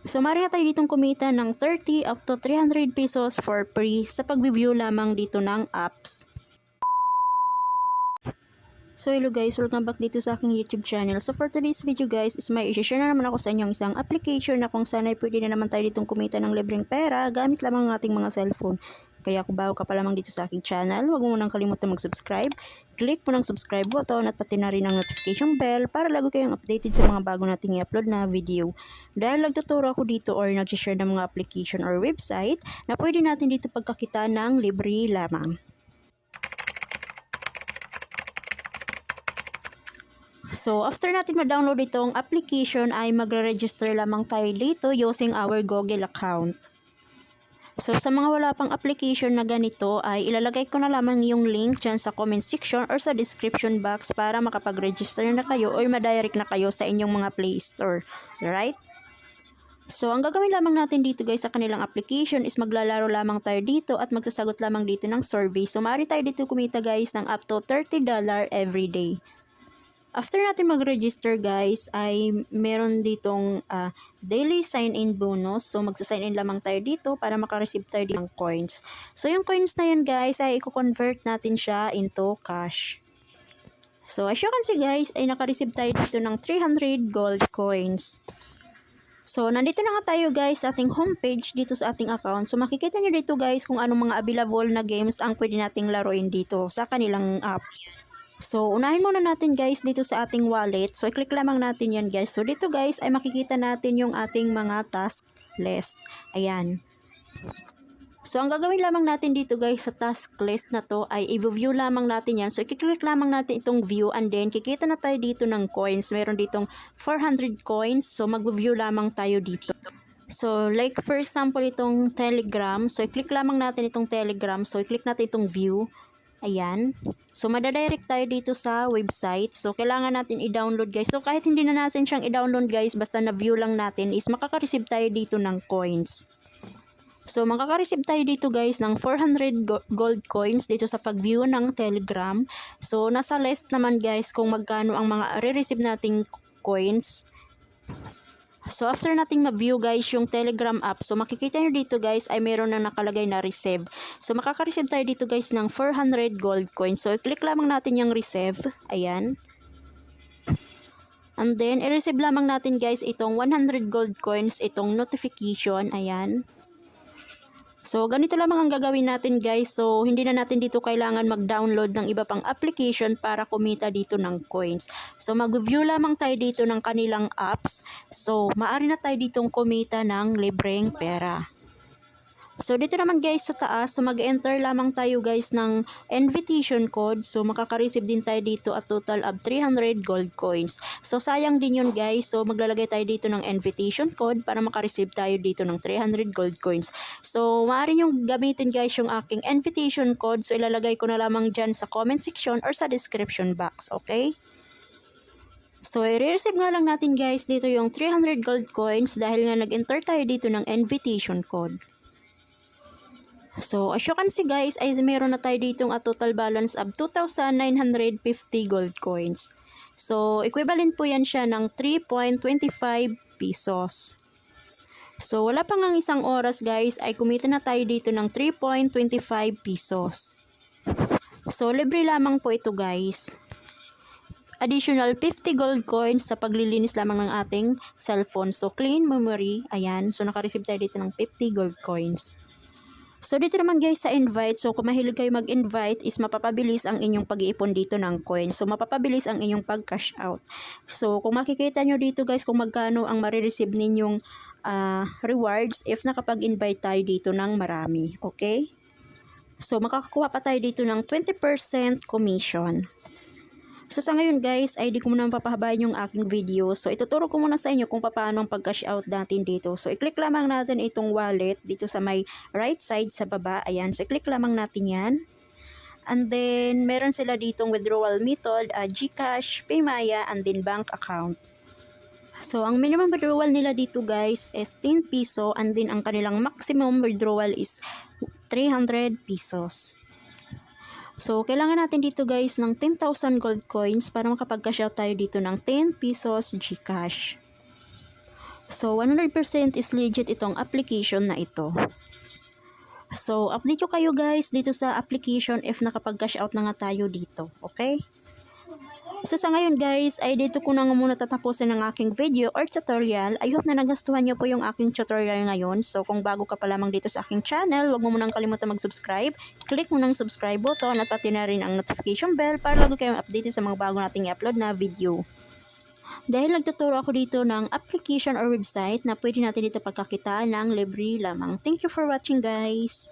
So, maaari na tayo ditong kumita ng 30 up to 300 pesos for free sa pag-review lamang dito ng apps. So hello guys, welcome back dito sa aking YouTube channel. So for today's video guys, is may i-share na naman ako sa inyong isang application na kung sana ay pwede na naman tayo ditong kumita ng libreng pera gamit lamang ng ating mga cellphone. Kaya kung bago ka pa lamang dito sa aking channel, huwag mo munang kalimutan mag-subscribe. Click mo ng subscribe button at pati na rin ang notification bell para lagi kayong updated sa mga bago nating i-upload na video. Dahil nagtuturo ako dito or nag-share ng mga application or website na pwede natin dito pagkakita ng libre lamang. So, after natin ma-download itong application ay magre-register lamang tayo dito using our Google account. So, sa mga wala pang application na ganito ay ilalagay ko na lamang yung link dyan sa comment section or sa description box para makapag-register na kayo or ma-direct na kayo sa inyong mga Play Store. Alright? So, ang gagawin lamang natin dito guys sa kanilang application is maglalaro lamang tayo dito at magsasagot lamang dito ng survey. So, maaari tayo dito kumita guys ng up to $30 every day. After natin mag-register guys, ay meron ditong daily sign-in bonus. So, magsa-sign in lamang tayo dito para makareceive tayo ng coins. So, yung coins na yun guys, ay i-convert natin siya into cash. So, as you can see guys, ay nakareceive tayo dito ng 300 gold coins. So, nandito na nga tayo guys sa ating homepage dito sa ating account. So, makikita nyo dito guys kung anong mga available na games ang pwede nating laruin dito sa kanilang app. So, unahin muna natin guys dito sa ating wallet. So, i-click lamang natin yan guys. So, dito guys ay makikita natin yung ating mga task list. Ayan. So, ang gagawin lamang natin dito guys sa task list na to ay i-view lamang natin yan. So, i-click lamang natin itong view and then kikita na tayo dito ng coins. Meron ditong 400 coins. So, mag-view lamang tayo dito. So, like for example itong Telegram. So, i-click lamang natin itong Telegram. So, i-click natin itong view. Ayan. So, madadirect tayo dito sa website. So, kailangan natin i-download guys. So, kahit hindi na natin siyang i-download guys, basta na-view lang natin is makaka-receive tayo dito ng coins. So, makaka-receive tayo dito guys ng 400 gold coins dito sa pag-view ng Telegram. So, nasa list naman guys kung magkano ang mga re-receive nating coins. So, after nating ma-view guys yung Telegram app, so makikita nyo dito guys ay meron na nakalagay na receive. So, makaka-receive tayo dito guys ng 400 gold coins. So, i-click lamang natin yung receive. Ayan. And then, i-receive lamang natin guys itong 100 gold coins, itong notification. Ayan. So, ganito lamang ang gagawin natin guys. So, hindi na natin dito kailangan mag-download ng iba pang application para kumita dito ng coins. So, mag-view lamang tayo dito ng kanilang apps. So, maaari na tayo ditong kumita ng libreng pera. So, dito naman guys sa taas, so mag-enter lamang tayo guys ng invitation code. So, makaka-receive din tayo dito a total of 300 gold coins. So, sayang din yun guys. So, maglalagay tayo dito ng invitation code para maka-receive tayo dito ng 300 gold coins. So, maaari nyo gamitin guys yung aking invitation code. So, ilalagay ko na lamang dyan sa comment section or sa description box. Okay? So, i-receive nga lang natin guys dito yung 300 gold coins dahil nga nag-enter tayo dito ng invitation code. So, as you can see guys, ay meron na tayo ditong a total balance of 2,950 gold coins. So, equivalent po yan siya ng 3.25 pesos. So, wala pa ngang isang oras guys, ay kumita na tayo dito ng 3.25 pesos. So, libre lamang po ito guys. Additional 50 gold coins sa paglilinis lamang ng ating cellphone. So, clean memory. Ayan. So, naka-receive tayo dito ng 50 gold coins. So, dito naman guys sa invite, so kung mahilig kayo mag-invite is mapapabilis ang inyong pag-iipon dito ng coins. So, mapapabilis ang inyong pag-cash out. So, kung makikita nyo dito guys kung magkano ang marireceive ninyong rewards if nakapag-invite tayo dito ng marami. Okay? So, makakakuha pa tayo dito ng 20% commission. So, sa ngayon guys, ay di ko muna papahabayan yung aking video. So, ituturo ko muna sa inyo kung paano ang pag-cash out natin dito. So, i-click lamang natin itong wallet dito sa may right side sa baba. Ayan. So, i-click lamang natin yan. And then, meron sila ditong withdrawal method, GCash, Paymaya, and then bank account. So, ang minimum withdrawal nila dito guys is 10 piso and then ang kanilang maximum withdrawal is 300 pesos. So, kailangan natin dito guys ng 10,000 gold coins para makapag-cash out tayo dito ng 10 pesos GCash. So 100% is legit itong application na ito. So update ko kayo guys dito sa application if nakapag-cash out na nga tayo dito. Okay? So sa ngayon guys, ay dito ko na nga muna tatapusin ang aking video or tutorial. I hope na nagustuhan nyo po yung aking tutorial ngayon. So kung bago ka pa lamang dito sa aking channel, huwag mo munang kalimutan mag-subscribe. Click mo ng subscribe button at pati na rin ang notification bell para lagi kayong updated sa mga bago nating i-upload na video. Dahil nagtuturo ako dito ng application or website na pwede natin dito pagkakitaan ng libre lamang. Thank you for watching guys!